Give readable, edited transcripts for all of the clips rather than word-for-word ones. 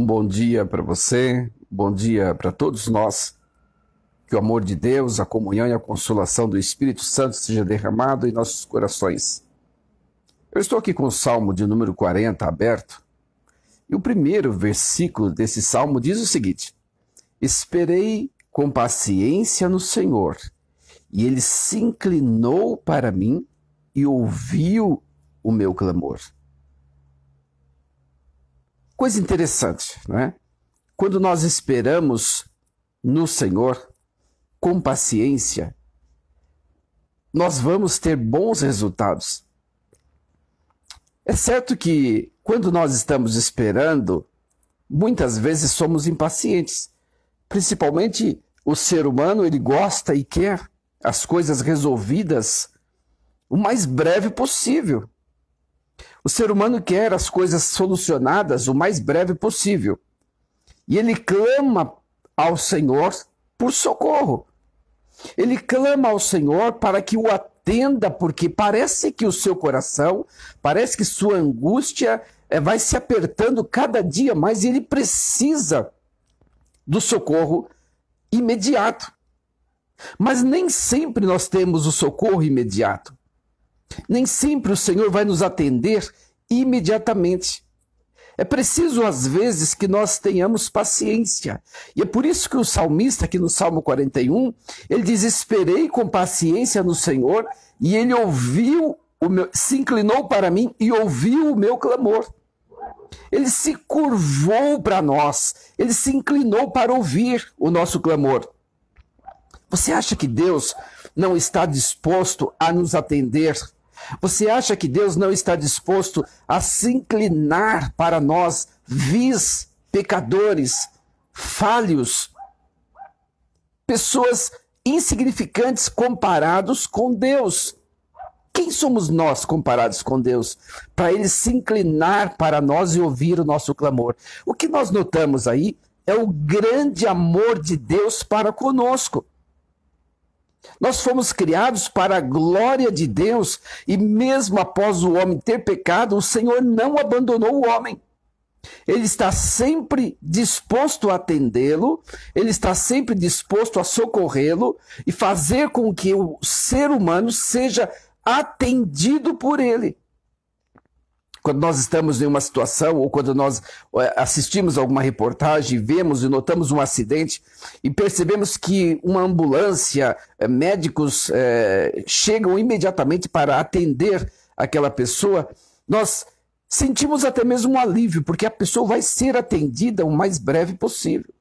Um bom dia para você, bom dia para todos nós. Que o amor de Deus, a comunhão e a consolação do Espírito Santo seja derramado em nossos corações. Eu estou aqui com o Salmo de número 40 aberto, e o primeiro versículo desse Salmo diz o seguinte: Esperei com paciência no Senhor, e Ele se inclinou para mim e ouviu o meu clamor. Coisa interessante, não é? Quando nós esperamos no Senhor com paciência, nós vamos ter bons resultados. É certo que quando nós estamos esperando, muitas vezes somos impacientes. Principalmente o ser humano, ele gosta e quer as coisas resolvidas o mais breve possível. O ser humano quer as coisas solucionadas o mais breve possível. E ele clama ao Senhor por socorro. Ele clama ao Senhor para que o atenda, porque parece que o seu coração, parece que sua angústia vai se apertando cada dia mais e ele precisa do socorro imediato. Mas nem sempre nós temos o socorro imediato. Nem sempre o Senhor vai nos atender imediatamente. É preciso, às vezes, que nós tenhamos paciência. E é por isso que o salmista, aqui no Salmo 41, ele diz: Esperei com paciência no Senhor, e Ele ouviu se inclinou para mim e ouviu o meu clamor. Ele se curvou para nós, Ele se inclinou para ouvir o nosso clamor. Você acha que Deus não está disposto a nos atender? Você acha que Deus não está disposto a se inclinar para nós, vis, pecadores, falhos, pessoas insignificantes comparados com Deus? Quem somos nós comparados com Deus? Para Ele se inclinar para nós e ouvir o nosso clamor. O que nós notamos aí é o grande amor de Deus para conosco. Nós fomos criados para a glória de Deus e mesmo após o homem ter pecado, o Senhor não abandonou o homem. Ele está sempre disposto a atendê-lo, ele está sempre disposto a socorrê-lo e fazer com que o ser humano seja atendido por ele. Quando nós estamos em uma situação ou quando nós assistimos alguma reportagem, vemos e notamos um acidente e percebemos que uma ambulância, médicos chegam imediatamente para atender aquela pessoa, nós sentimos até mesmo um alívio, porque a pessoa vai ser atendida o mais breve possível.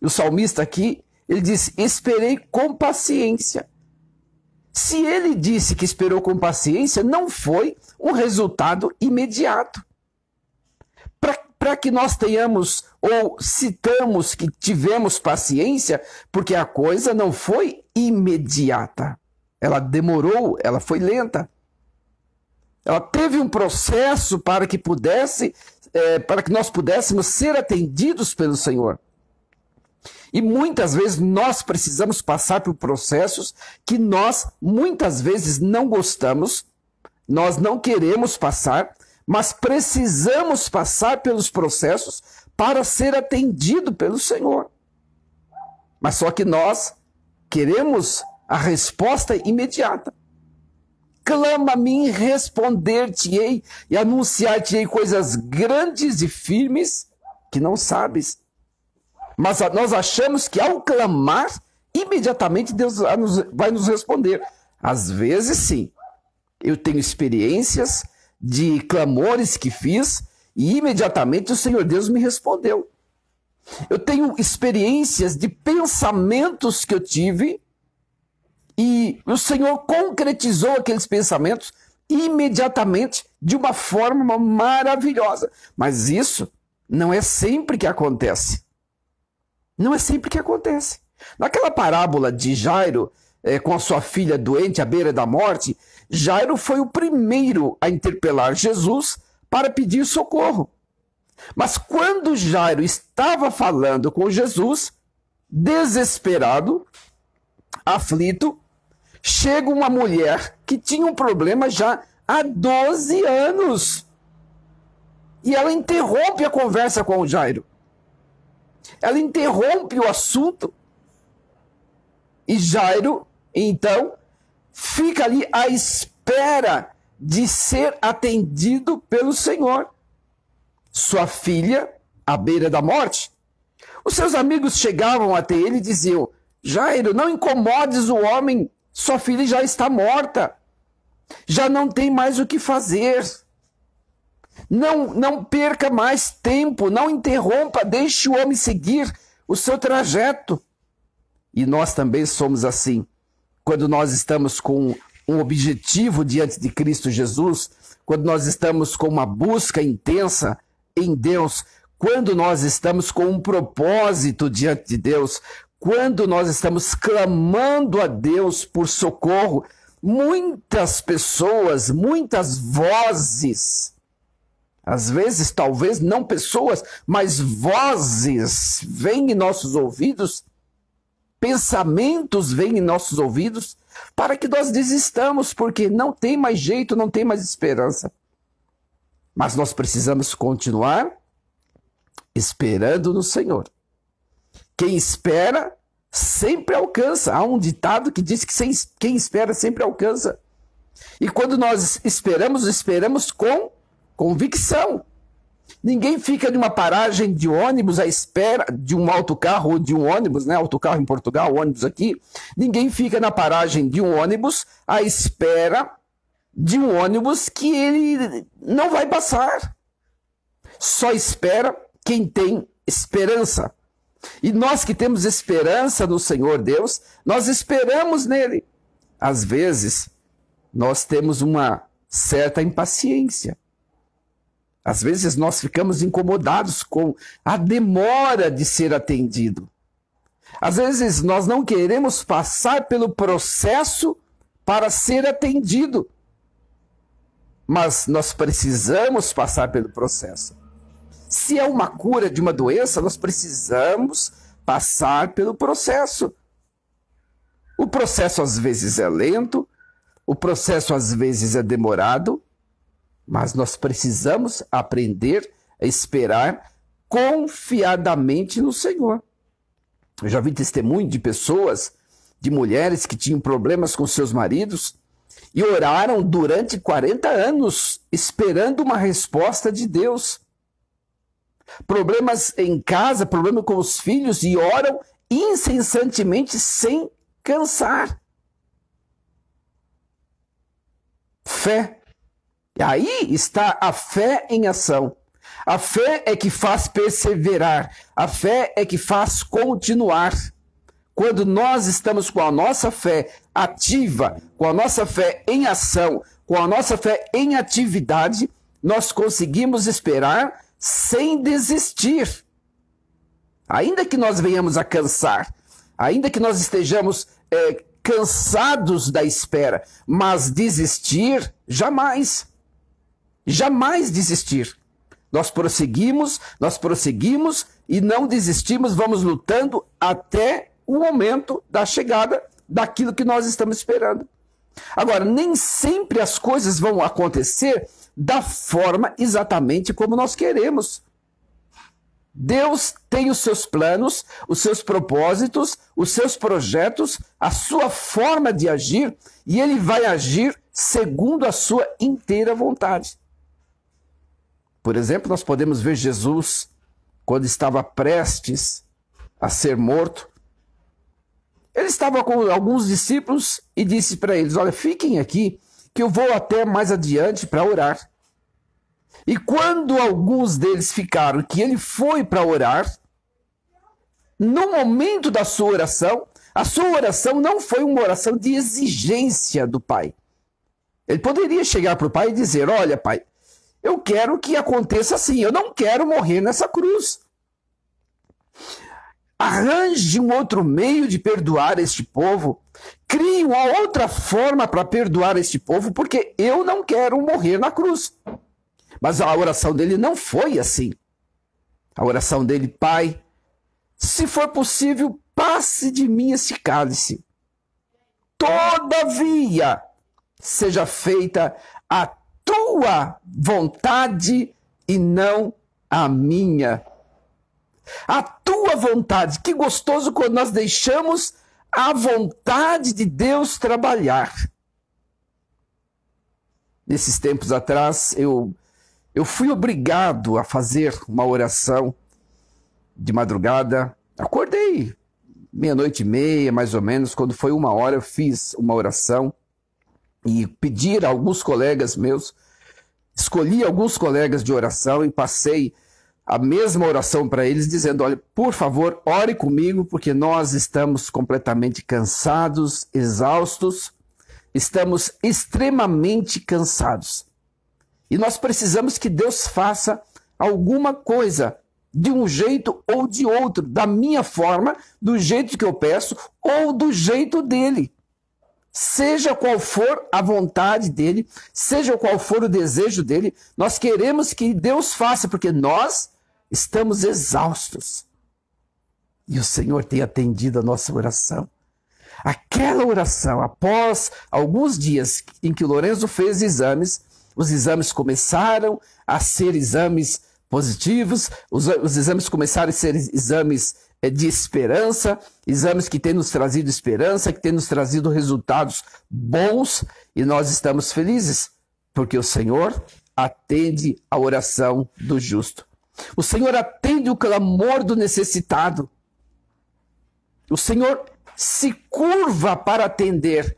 O salmista aqui, ele diz: esperei com paciência. Se ele disse que esperou com paciência, não foi um resultado imediato. Para que nós tenhamos ou citamos que tivemos paciência, porque a coisa não foi imediata. Ela demorou, ela foi lenta. Ela teve um processo para que nós pudéssemos ser atendidos pelo Senhor. E muitas vezes nós precisamos passar por processos que nós muitas vezes não gostamos, nós não queremos passar, mas precisamos passar pelos processos para ser atendido pelo Senhor. Mas só que nós queremos a resposta imediata. Clama a mim, responder-te-ei e anunciar-te-ei coisas grandes e firmes que não sabes. Mas nós achamos que ao clamar, imediatamente Deus vai nos responder. Às vezes, sim. Eu tenho experiências de clamores que fiz e imediatamente o Senhor Deus me respondeu. Eu tenho experiências de pensamentos que eu tive e o Senhor concretizou aqueles pensamentos imediatamente de uma forma maravilhosa. Mas isso não é sempre que acontece. Não é sempre que acontece. Naquela parábola de Jairo, com a sua filha doente à beira da morte, Jairo foi o primeiro a interpelar Jesus para pedir socorro. Mas quando Jairo estava falando com Jesus, desesperado, aflito, chega uma mulher que tinha um problema já há 12 anos. E ela interrompe a conversa com o Jairo. Ela interrompe o assunto. E Jairo, então, fica ali à espera de ser atendido pelo Senhor. Sua filha, à beira da morte. Os seus amigos chegavam até ele e diziam: Jairo, não incomodes o homem, sua filha já está morta. Já não tem mais o que fazer. Não perca mais tempo, não interrompa, deixe o homem seguir o seu trajeto. E nós também somos assim. Quando nós estamos com um objetivo diante de Cristo Jesus, quando nós estamos com uma busca intensa em Deus, quando nós estamos com um propósito diante de Deus, quando nós estamos clamando a Deus por socorro, muitas pessoas, muitas vozes, às vezes, talvez não pessoas, mas vozes vêm em nossos ouvidos, pensamentos vêm em nossos ouvidos, para que nós desistamos, porque não tem mais jeito, não tem mais esperança. Mas nós precisamos continuar esperando no Senhor. Quem espera sempre alcança. Há um ditado que diz que quem espera sempre alcança. E quando nós esperamos com convicção. Ninguém fica numa paragem de ônibus à espera de um autocarro ou de um ônibus, né? Autocarro em Portugal, ônibus aqui. Ninguém fica na paragem de um ônibus à espera de um ônibus que ele não vai passar. Só espera quem tem esperança. E nós que temos esperança no Senhor Deus, nós esperamos nele. Às vezes, nós temos uma certa impaciência. Às vezes nós ficamos incomodados com a demora de ser atendido. Às vezes nós não queremos passar pelo processo para ser atendido. Mas nós precisamos passar pelo processo. Se é uma cura de uma doença, nós precisamos passar pelo processo. O processo às vezes é lento, o processo às vezes é demorado, mas nós precisamos aprender a esperar confiadamente no Senhor. Eu já vi testemunho de pessoas, de mulheres que tinham problemas com seus maridos e oraram durante 40 anos esperando uma resposta de Deus. Problemas em casa, problema com os filhos, e oram incessantemente sem cansar. Fé. Aí está a fé em ação. A fé é que faz perseverar. A fé é que faz continuar. Quando nós estamos com a nossa fé ativa, com a nossa fé em ação, com a nossa fé em atividade, nós conseguimos esperar sem desistir. Ainda que nós venhamos a cansar, ainda que nós estejamos cansados da espera, mas desistir, jamais. Jamais desistir. Nós prosseguimos e não desistimos, vamos lutando até o momento da chegada daquilo que nós estamos esperando. Agora, nem sempre as coisas vão acontecer da forma exatamente como nós queremos. Deus tem os seus planos, os seus propósitos, os seus projetos, a sua forma de agir, e ele vai agir segundo a sua inteira vontade. Por exemplo, nós podemos ver Jesus quando estava prestes a ser morto. Ele estava com alguns discípulos e disse para eles: olha, fiquem aqui que eu vou até mais adiante para orar. E quando alguns deles ficaram, que ele foi para orar, no momento da sua oração, a sua oração não foi uma oração de exigência do Pai. Ele poderia chegar para o Pai e dizer: olha, Pai, eu quero que aconteça assim, eu não quero morrer nessa cruz. Arranje um outro meio de perdoar este povo, crie uma outra forma para perdoar este povo, porque eu não quero morrer na cruz. Mas a oração dele não foi assim. A oração dele: Pai, se for possível, passe de mim esse cálice. Todavia, seja feita a tua vontade e não a minha. A tua vontade. Que gostoso quando nós deixamos a vontade de Deus trabalhar. Nesses tempos atrás, eu fui obrigado a fazer uma oração de madrugada. Acordei 00:30, mais ou menos. Quando foi 1h, eu fiz uma oração e pedi a alguns colegas meus, escolhi alguns colegas de oração e passei a mesma oração para eles, dizendo: olha, por favor, ore comigo, porque nós estamos completamente cansados, exaustos, estamos extremamente cansados. E nós precisamos que Deus faça alguma coisa, de um jeito ou de outro, da minha forma, do jeito que eu peço, ou do jeito dele. Seja qual for a vontade dele, seja qual for o desejo dele, nós queremos que Deus faça, porque nós estamos exaustos. E o Senhor tem atendido a nossa oração. Aquela oração, após alguns dias em que o Lorenzo fez exames, os exames começaram a ser exames positivos, os exames começaram a ser exames de esperança, exames que têm nos trazido esperança, que têm nos trazido resultados bons, e nós estamos felizes, porque o Senhor atende a oração do justo. O Senhor atende o clamor do necessitado. O Senhor se curva para atender.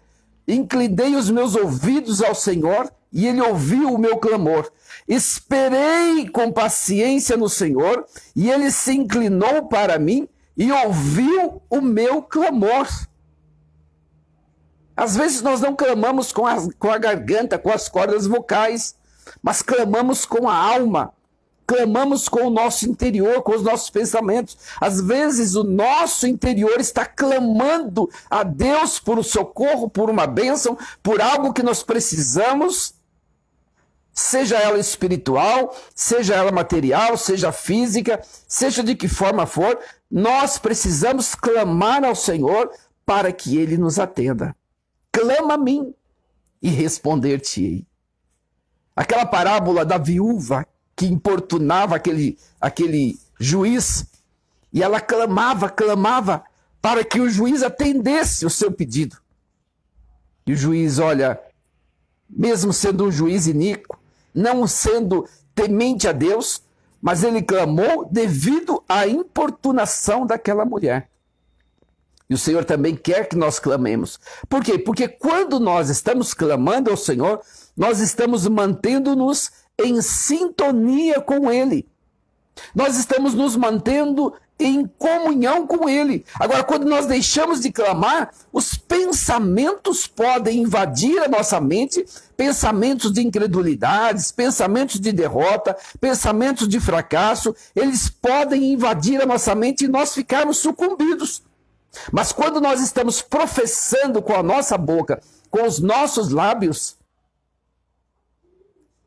Inclinei os meus ouvidos ao Senhor e Ele ouviu o meu clamor. Esperei com paciência no Senhor e Ele se inclinou para mim e ouviu o meu clamor. Às vezes nós não clamamos com a garganta, com as cordas vocais, mas clamamos com a alma. Clamamos com o nosso interior, com os nossos pensamentos. Às vezes o nosso interior está clamando a Deus por um socorro, por uma bênção, por algo que nós precisamos, seja ela espiritual, seja ela material, seja física, seja de que forma for, nós precisamos clamar ao Senhor para que Ele nos atenda. Clama a mim e responder-te-ei. Aquela parábola da viúva que importunava aquele juiz, e ela clamava para que o juiz atendesse o seu pedido. E o juiz, olha, mesmo sendo um juiz iníquo, não sendo temente a Deus, mas ele clamou devido à importunação daquela mulher. E o Senhor também quer que nós clamemos. Por quê? Porque quando nós estamos clamando ao Senhor, nós estamos mantendo-nos em sintonia com Ele. Nós estamos nos mantendo em comunhão com Ele. Agora, quando nós deixamos de clamar, os pensamentos podem invadir a nossa mente, pensamentos de incredulidades, pensamentos de derrota, pensamentos de fracasso, eles podem invadir a nossa mente e nós ficarmos sucumbidos. Mas quando nós estamos professando com a nossa boca, com os nossos lábios,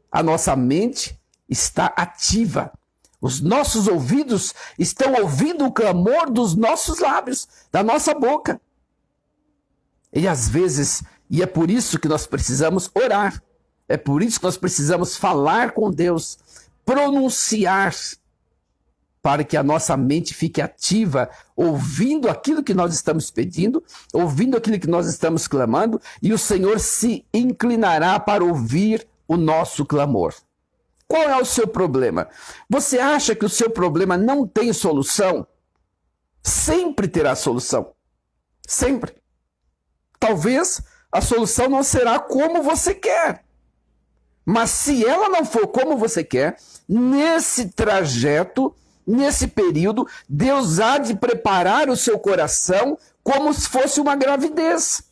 a nossa mente está ativa. Os nossos ouvidos estão ouvindo o clamor dos nossos lábios, da nossa boca. E às vezes, e é por isso que nós precisamos orar, é por isso que nós precisamos falar com Deus, pronunciar, para que a nossa mente fique ativa, ouvindo aquilo que nós estamos pedindo, ouvindo aquilo que nós estamos clamando, e o Senhor se inclinará para ouvir o nosso clamor. Qual é o seu problema? Você acha que o seu problema não tem solução? Sempre terá solução. Sempre. Talvez a solução não será como você quer. Mas se ela não for como você quer, nesse trajeto, nesse período, Deus há de preparar o seu coração como se fosse uma gravidez.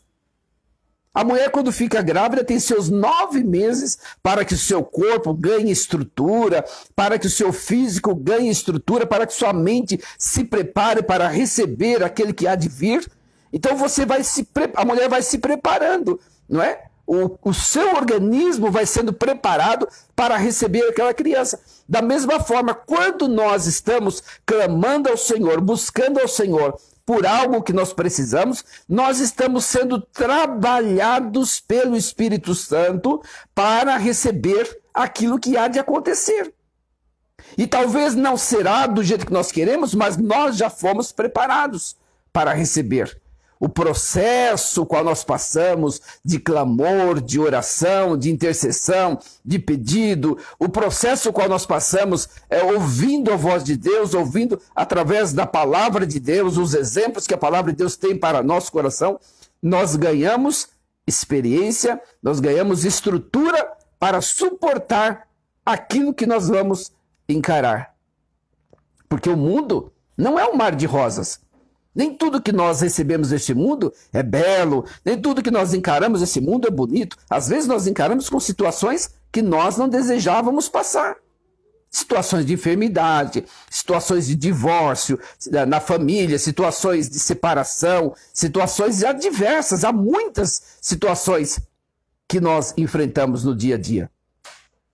A mulher, quando fica grávida, tem seus 9 meses para que o seu corpo ganhe estrutura, para que o seu físico ganhe estrutura, para que sua mente se prepare para receber aquele que há de vir. Então a mulher vai se preparando, não é? O seu organismo vai sendo preparado para receber aquela criança. Da mesma forma, quando nós estamos clamando ao Senhor, buscando ao Senhor por algo que nós precisamos, nós estamos sendo trabalhados pelo Espírito Santo para receber aquilo que há de acontecer. E talvez não será do jeito que nós queremos, mas nós já fomos preparados para receber. O processo qual nós passamos de clamor, de oração, de intercessão, de pedido, o processo qual nós passamos ouvindo a voz de Deus, ouvindo através da palavra de Deus, os exemplos que a palavra de Deus tem para nosso coração, nós ganhamos experiência, nós ganhamos estrutura para suportar aquilo que nós vamos encarar. Porque o mundo não é um mar de rosas. Nem tudo que nós recebemos deste mundo é belo, nem tudo que nós encaramos desse mundo é bonito. Às vezes nós encaramos com situações que nós não desejávamos passar. Situações de enfermidade, situações de divórcio na família, situações de separação, situações adversas. Há muitas situações que nós enfrentamos no dia a dia.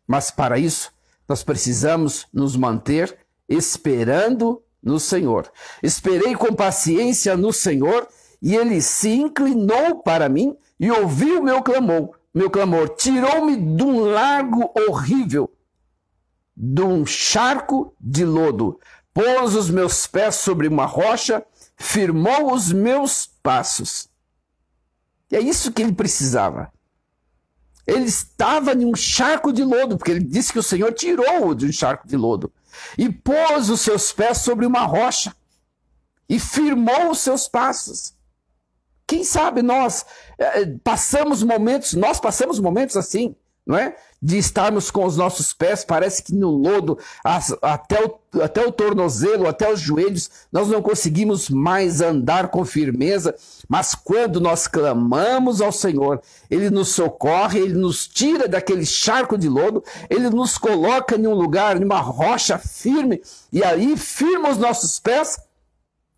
Mas para isso, nós precisamos nos manter esperando no Senhor. Esperei com paciência no Senhor, e ele se inclinou para mim e ouviu meu clamor. Tirou-me de um lago horrível, de um charco de lodo. Pôs os meus pés sobre uma rocha, firmou os meus passos. E é isso que ele precisava. Ele estava em um charco de lodo, porque ele disse que o Senhor tirou-o de um charco de lodo. E pôs os seus pés sobre uma rocha. E firmou os seus passos. Quem sabe nós passamos momentos assim, não é? De estarmos com os nossos pés, parece que no lodo, até o tornozelo, até os joelhos, nós não conseguimos mais andar com firmeza, mas quando nós clamamos ao Senhor, Ele nos socorre, Ele nos tira daquele charco de lodo, Ele nos coloca em um lugar, em uma rocha firme, e aí firma os nossos pés,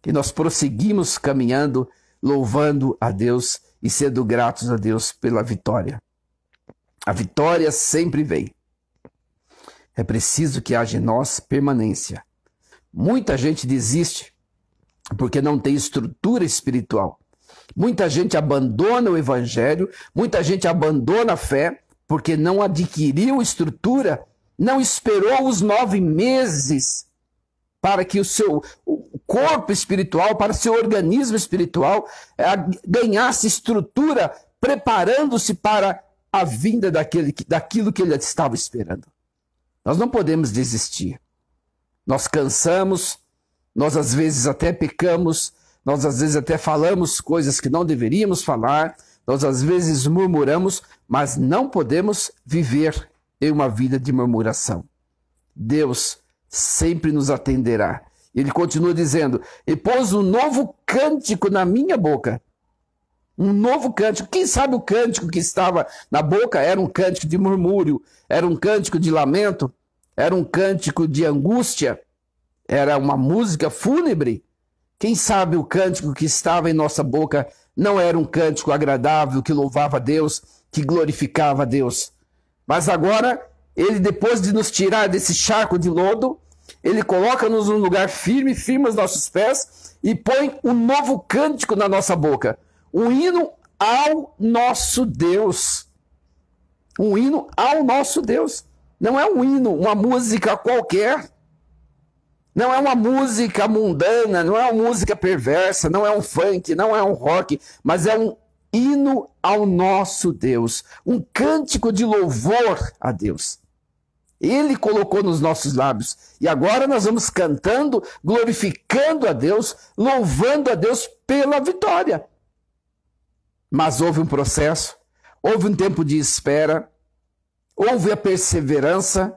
e nós prosseguimos caminhando, louvando a Deus e sendo gratos a Deus pela vitória. A vitória sempre vem. É preciso que haja em nós permanência. Muita gente desiste porque não tem estrutura espiritual. Muita gente abandona o evangelho, muita gente abandona a fé porque não adquiriu estrutura, não esperou os 9 meses para que o seu corpo espiritual, para o seu organismo espiritual ganhasse estrutura, preparando-se para a vinda daquilo que ele estava esperando. Nós não podemos desistir. Nós cansamos, nós às vezes até pecamos, nós às vezes até falamos coisas que não deveríamos falar, nós às vezes murmuramos, mas não podemos viver em uma vida de murmuração. Deus sempre nos atenderá. Ele continua dizendo, e pôs um novo cântico na minha boca. Um novo cântico. Quem sabe o cântico que estava na boca era um cântico de murmúrio, era um cântico de lamento, era um cântico de angústia, era uma música fúnebre. Quem sabe o cântico que estava em nossa boca não era um cântico agradável, que louvava a Deus, que glorificava a Deus. Mas agora, ele depois de nos tirar desse charco de lodo, ele coloca-nos num lugar firme, firma os nossos pés e põe um novo cântico na nossa boca. Um hino ao nosso Deus. Um hino ao nosso Deus. Não é um hino, uma música qualquer. Não é uma música mundana, não é uma música perversa, não é um funk, não é um rock, mas é um hino ao nosso Deus. Um cântico de louvor a Deus. Ele colocou nos nossos lábios. E agora nós vamos cantando, glorificando a Deus, louvando a Deus pela vitória. Mas houve um processo, houve um tempo de espera, houve a perseverança,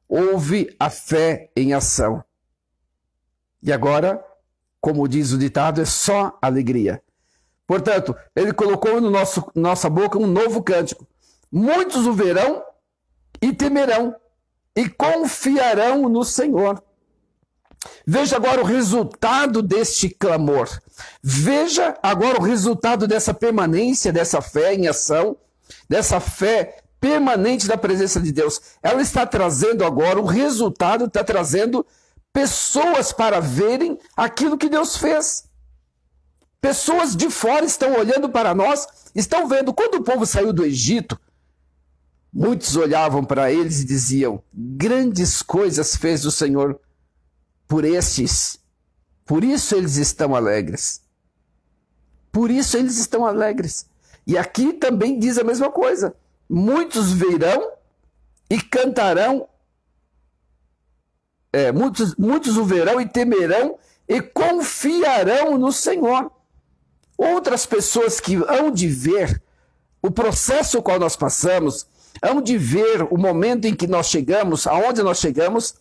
houve a fé em ação. E agora, como diz o ditado, é só alegria. Portanto, ele colocou na nossa boca um novo cântico. Muitos o verão e temerão, e confiarão no Senhor. Veja agora o resultado deste clamor. Veja agora o resultado dessa permanência, dessa fé em ação, dessa fé permanente da presença de Deus. Ela está trazendo agora o resultado, está trazendo pessoas para verem aquilo que Deus fez. Pessoas de fora estão olhando para nós, estão vendo. Quando o povo saiu do Egito, Muitos olhavam para eles e diziam: grandes coisas fez o Senhor por estes, por isso eles estão alegres. Por isso eles estão alegres. E aqui também diz a mesma coisa: muitos verão e cantarão, muitos o verão e temerão e confiarão no Senhor. Outras pessoas que hão de ver o processo qual nós passamos, hão de ver o momento em que nós chegamos, aonde nós chegamos,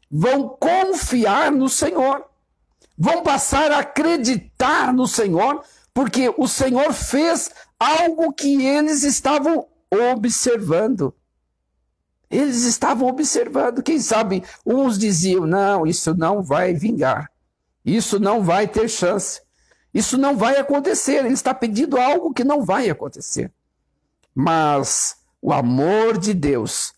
vão confiar no Senhor. Vão passar a acreditar no Senhor, porque o Senhor fez algo que eles estavam observando. Eles estavam observando. Quem sabe uns diziam: não, isso não vai vingar. Isso não vai ter chance. Isso não vai acontecer. Ele está pedindo algo que não vai acontecer. Mas o amor de Deus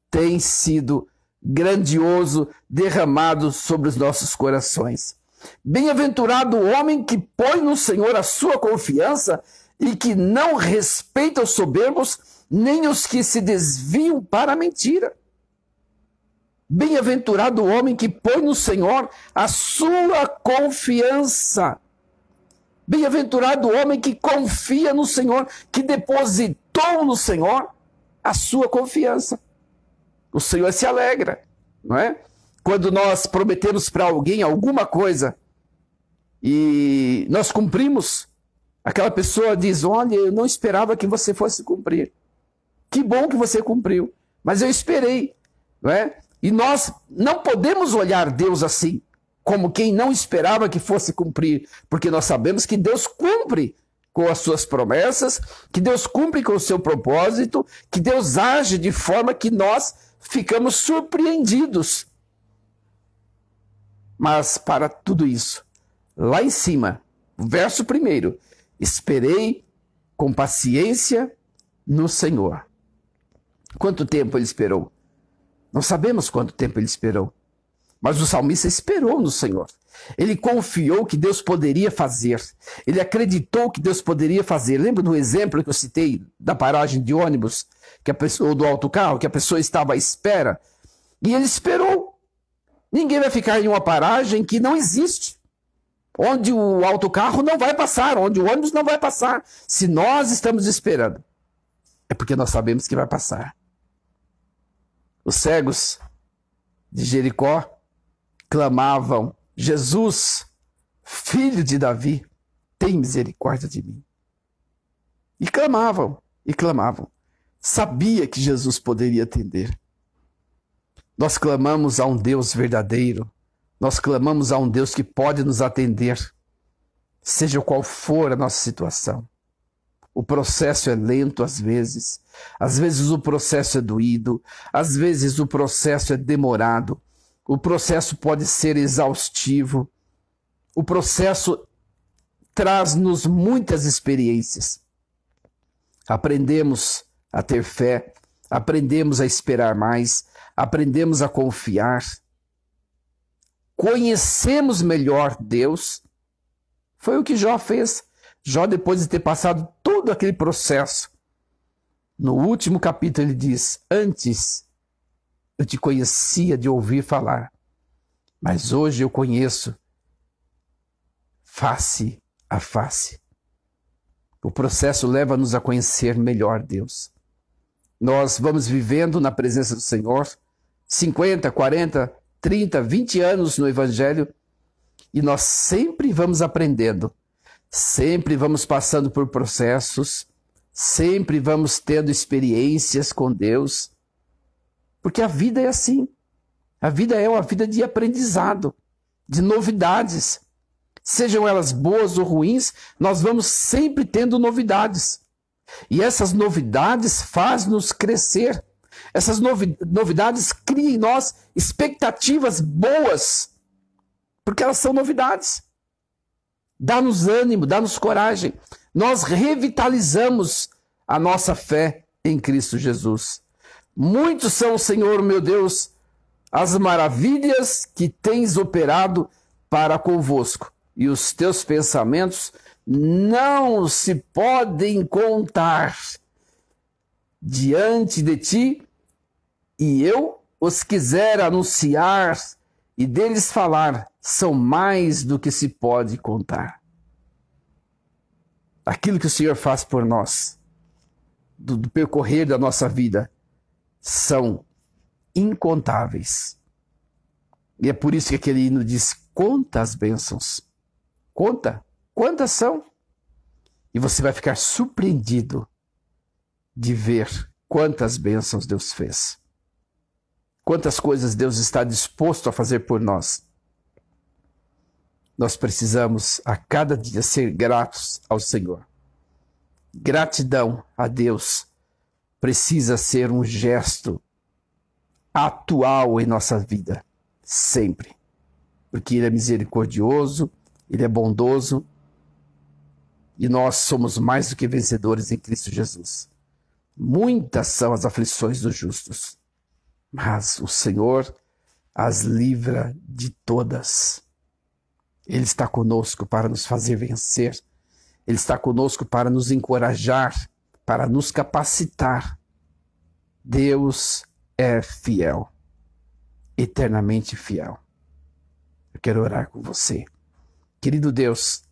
tem sido grandioso, derramado sobre os nossos corações. Bem-aventurado o homem que põe no Senhor a sua confiança e que não respeita os soberbos, nem os que se desviam para a mentira. Bem-aventurado o homem que põe no Senhor a sua confiança. Bem-aventurado o homem que confia no Senhor, que depositou no Senhor a sua confiança. O Senhor se alegra, não é? Quando nós prometemos para alguém alguma coisa e nós cumprimos, aquela pessoa diz: olha, eu não esperava que você fosse cumprir. Que bom que você cumpriu, mas eu esperei, não é? E nós não podemos olhar Deus assim, como quem não esperava que fosse cumprir, porque nós sabemos que Deus cumpre com as suas promessas, que Deus cumpre com o seu propósito, que Deus age de forma que nós ficamos surpreendidos. Mas para tudo isso, lá em cima, verso 1, esperei com paciência no Senhor. Quanto tempo ele esperou? Não sabemos quanto tempo ele esperou. Mas o salmista esperou no Senhor. Ele confiou que Deus poderia fazer. Ele acreditou que Deus poderia fazer. Lembra do exemplo que eu citei da paragem de ônibus, ou do autocarro, que a pessoa estava à espera? E ele esperou. Ninguém vai ficar em uma paragem que não existe, onde o autocarro não vai passar, onde o ônibus não vai passar. Se nós estamos esperando, é porque nós sabemos que vai passar. Os cegos de Jericó clamavam: Jesus, filho de Davi, tem misericórdia de mim. E clamavam, e clamavam. Sabia que Jesus poderia atender. Nós clamamos a um Deus verdadeiro. Nós clamamos a um Deus que pode nos atender, seja qual for a nossa situação. O processo é lento às vezes o processo é doído, às vezes o processo é demorado, o processo pode ser exaustivo, o processo traz-nos muitas experiências. Aprendemos a ter fé, aprendemos a esperar mais, aprendemos a confiar, conhecemos melhor Deus. Foi o que Jó fez. Jó, depois de ter passado todo aquele processo, no último capítulo ele diz: antes eu te conhecia de ouvir falar, mas hoje eu conheço face a face. O processo leva-nos a conhecer melhor Deus. Nós vamos vivendo na presença do Senhor 50, 40, 30, 20 anos no Evangelho e nós sempre vamos aprendendo, sempre vamos passando por processos, sempre vamos tendo experiências com Deus, porque a vida é assim. A vida é uma vida de aprendizado, de novidades. Sejam elas boas ou ruins, nós vamos sempre tendo novidades. E essas novidades fazem-nos crescer. Essas novidades criam em nós expectativas boas, porque elas são novidades. Dá-nos ânimo, dá-nos coragem. Nós revitalizamos a nossa fé em Cristo Jesus. Muitos são, Senhor, meu Deus, as maravilhas que tens operado para convosco, e os teus pensamentos não se podem contar. diante de ti, e eu os quiser anunciar e deles falar, são mais do que se pode contar. Aquilo que o Senhor faz por nós, do percorrer da nossa vida, são incontáveis. E é por isso que aquele hino diz, conta as bênçãos. Conta. Quantas são? E você vai ficar surpreendido de ver quantas bênçãos Deus fez. Quantas coisas Deus está disposto a fazer por nós. Nós precisamos a cada dia ser gratos ao Senhor. Gratidão a Deus precisa ser um gesto atual em nossa vida, sempre. Porque Ele é misericordioso, Ele é bondoso e nós somos mais do que vencedores em Cristo Jesus. Muitas são as aflições dos justos, mas o Senhor as livra de todas. Ele está conosco para nos fazer vencer. Ele está conosco para nos encorajar, para nos capacitar. Deus é fiel, eternamente fiel. Eu quero orar com você. Querido Deus,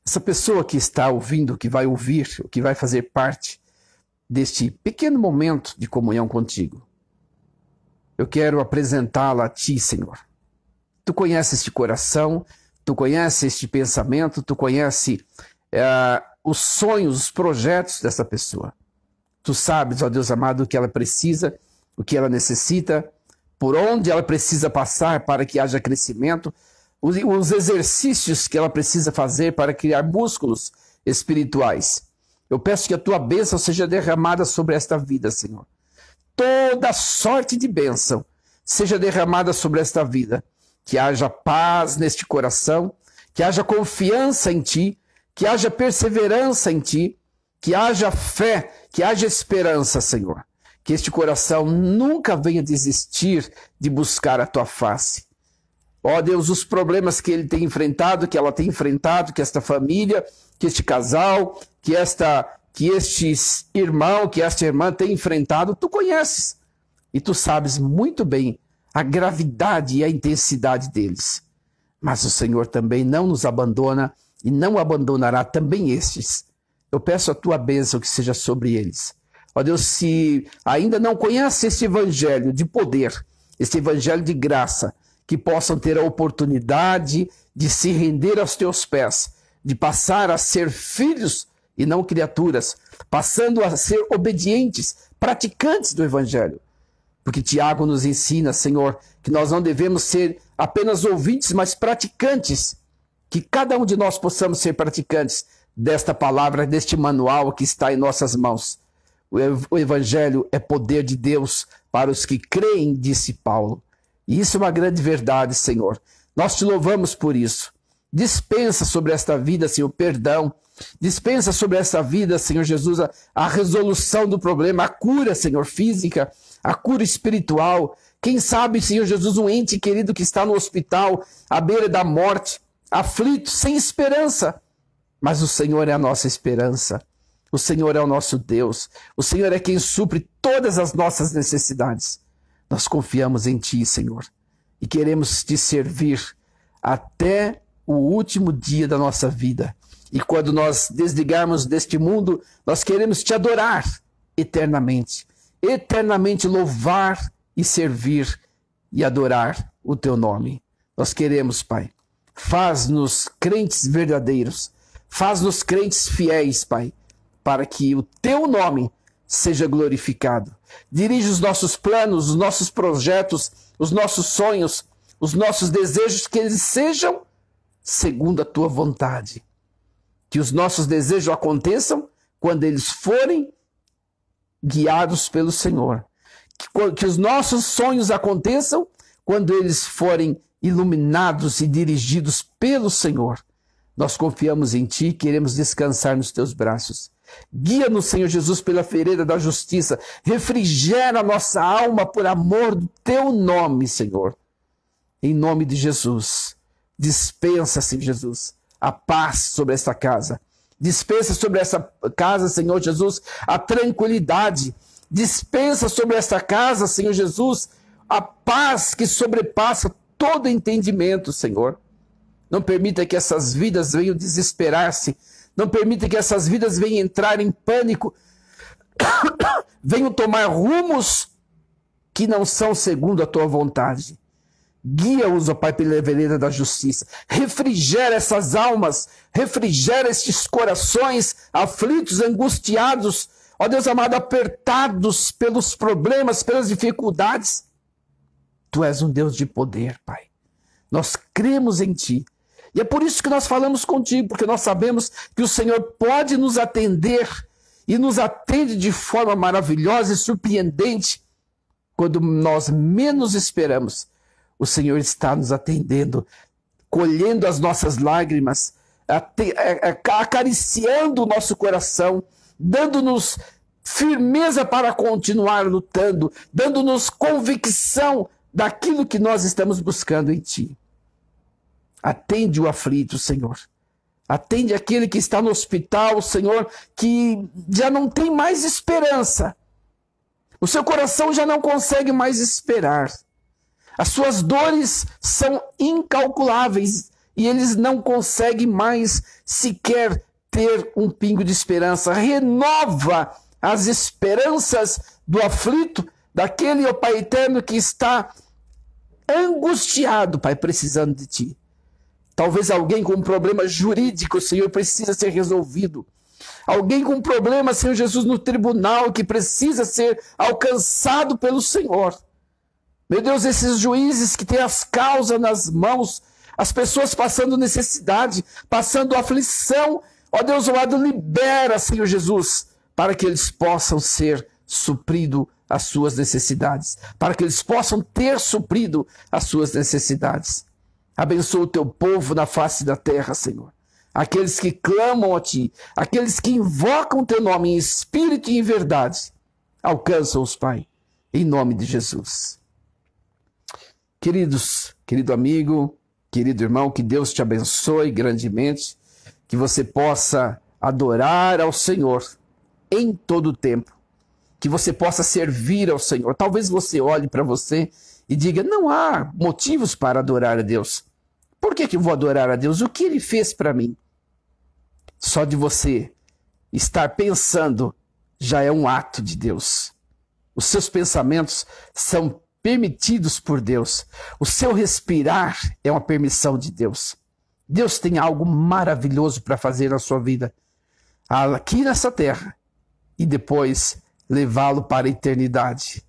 essa pessoa que está ouvindo, que vai ouvir, que vai fazer parte deste pequeno momento de comunhão contigo, eu quero apresentá-la a ti, Senhor. Tu conheces este coração, tu conheces este pensamento, tu conheces os sonhos, os projetos dessa pessoa. Tu sabes, ó Deus amado, o que ela precisa, o que ela necessita, por onde ela precisa passar para que haja crescimento, os exercícios que ela precisa fazer para criar músculos espirituais. Eu peço que a tua bênção seja derramada sobre esta vida, Senhor. Toda sorte de bênção seja derramada sobre esta vida. Que haja paz neste coração, que haja confiança em ti, que haja perseverança em ti, que haja fé, que haja esperança, Senhor. Que este coração nunca venha desistir de buscar a tua face. Ó Deus, os problemas que ele tem enfrentado, que ela tem enfrentado, que esta família, que este casal, que este irmão, que esta irmã tem enfrentado, tu conheces. E tu sabes muito bem a gravidade e a intensidade deles. Mas o Senhor também não nos abandona e não abandonará também estes. Eu peço a tua bênção que seja sobre eles. Ó Deus, se ainda não conhece este evangelho de poder, este evangelho de graça, que possam ter a oportunidade de se render aos teus pés, de passar a ser filhos e não criaturas, passando a ser obedientes, praticantes do evangelho. Porque Tiago nos ensina, Senhor, que nós não devemos ser apenas ouvintes, mas praticantes. Que cada um de nós possamos ser praticantes desta palavra, deste manual que está em nossas mãos. O Evangelho é poder de Deus para os que creem, disse Paulo. E isso é uma grande verdade, Senhor. Nós te louvamos por isso. Dispensa sobre esta vida, Senhor, perdão. Dispensa sobre esta vida, Senhor Jesus, a resolução do problema, a cura, Senhor, física, a cura espiritual. Quem sabe, Senhor Jesus, um ente querido que está no hospital, à beira da morte, aflito, sem esperança. Mas o Senhor é a nossa esperança. O Senhor é o nosso Deus. O Senhor é quem supre todas as nossas necessidades. Nós confiamos em Ti, Senhor, e queremos Te servir até o último dia da nossa vida. E quando nós desligarmos deste mundo, nós queremos Te adorar eternamente. Eternamente louvar e servir e adorar o Teu nome. Nós queremos, Pai, faz-nos crentes verdadeiros, faz-nos crentes fiéis, Pai, para que o Teu nome seja glorificado. Dirige os nossos planos, os nossos projetos, os nossos sonhos, os nossos desejos, que eles sejam segundo a Tua vontade. Que os nossos desejos aconteçam quando eles forem guiados pelo Senhor. Que os nossos sonhos aconteçam quando eles forem iluminados e dirigidos pelo Senhor. Nós confiamos em Ti e queremos descansar nos Teus braços. Guia-nos, Senhor Jesus, pela vereda da justiça. Refrigera a nossa alma por amor do Teu nome, Senhor. Em nome de Jesus. Dispensa, Senhor Jesus, a paz sobre esta casa. Dispensa sobre essa casa, Senhor Jesus, a tranquilidade. Dispensa sobre essa casa, Senhor Jesus, a paz que sobrepassa todo entendimento, Senhor. Não permita que essas vidas venham desesperar-se. Não permita que essas vidas venham entrar em pânico. Venham tomar rumos que não são segundo a tua vontade. Guia-os, ó Pai, pela vereda da justiça. Refrigera essas almas. Refrigera estes corações aflitos, angustiados. Ó Deus amado, apertados pelos problemas, pelas dificuldades. Tu és um Deus de poder, Pai. Nós cremos em Ti. E é por isso que nós falamos contigo, porque nós sabemos que o Senhor pode nos atender e nos atende de forma maravilhosa e surpreendente. Quando nós menos esperamos, o Senhor está nos atendendo, colhendo as nossas lágrimas, acariciando o nosso coração, dando-nos firmeza para continuar lutando, dando-nos convicção daquilo que nós estamos buscando em Ti. Atende o aflito, Senhor. Atende aquele que está no hospital, Senhor, que já não tem mais esperança. O seu coração já não consegue mais esperar. As suas dores são incalculáveis e eles não conseguem mais sequer ter um pingo de esperança. Renova as esperanças do aflito, daquele, ó Pai eterno, que está angustiado, Pai, precisando de Ti. Talvez alguém com um problema jurídico, Senhor, precisa ser resolvido. Alguém com um problema, Senhor Jesus, no tribunal, que precisa ser alcançado pelo Senhor. Meu Deus, esses juízes que têm as causas nas mãos, as pessoas passando necessidade, passando aflição, ó Deus amado, libera, Senhor Jesus, para que eles possam ser supridos as suas necessidades, para que eles possam ter suprido as suas necessidades. Abençoa o teu povo na face da terra, Senhor. Aqueles que clamam a Ti, aqueles que invocam o Teu nome em espírito e em verdade, alcança-os, Pai, em nome de Jesus. Queridos, querido amigo, querido irmão, que Deus te abençoe grandemente, que você possa adorar ao Senhor em todo o tempo, que você possa servir ao Senhor. Talvez você olhe para você e diga, não há motivos para adorar a Deus. Por que eu vou adorar a Deus? O que Ele fez para mim? Só de você estar pensando já é um ato de Deus. Os seus pensamentos são permitidos por Deus. O seu respirar é uma permissão de Deus. Deus tem algo maravilhoso para fazer na sua vida, aqui nessa terra, e depois levá-lo para a eternidade.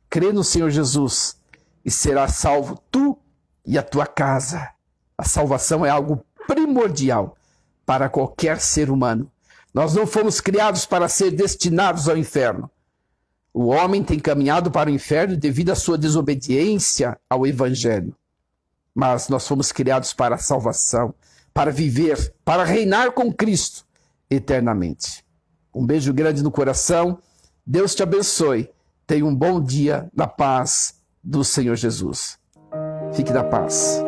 Crê no Senhor Jesus e será salvo tu e a tua casa. A salvação é algo primordial para qualquer ser humano. Nós não fomos criados para ser destinados ao inferno. O homem tem caminhado para o inferno devido à sua desobediência ao Evangelho. Mas nós fomos criados para a salvação, para viver, para reinar com Cristo eternamente. Um beijo grande no coração. Deus te abençoe. Tenha um bom dia na paz do Senhor Jesus. Fique na paz.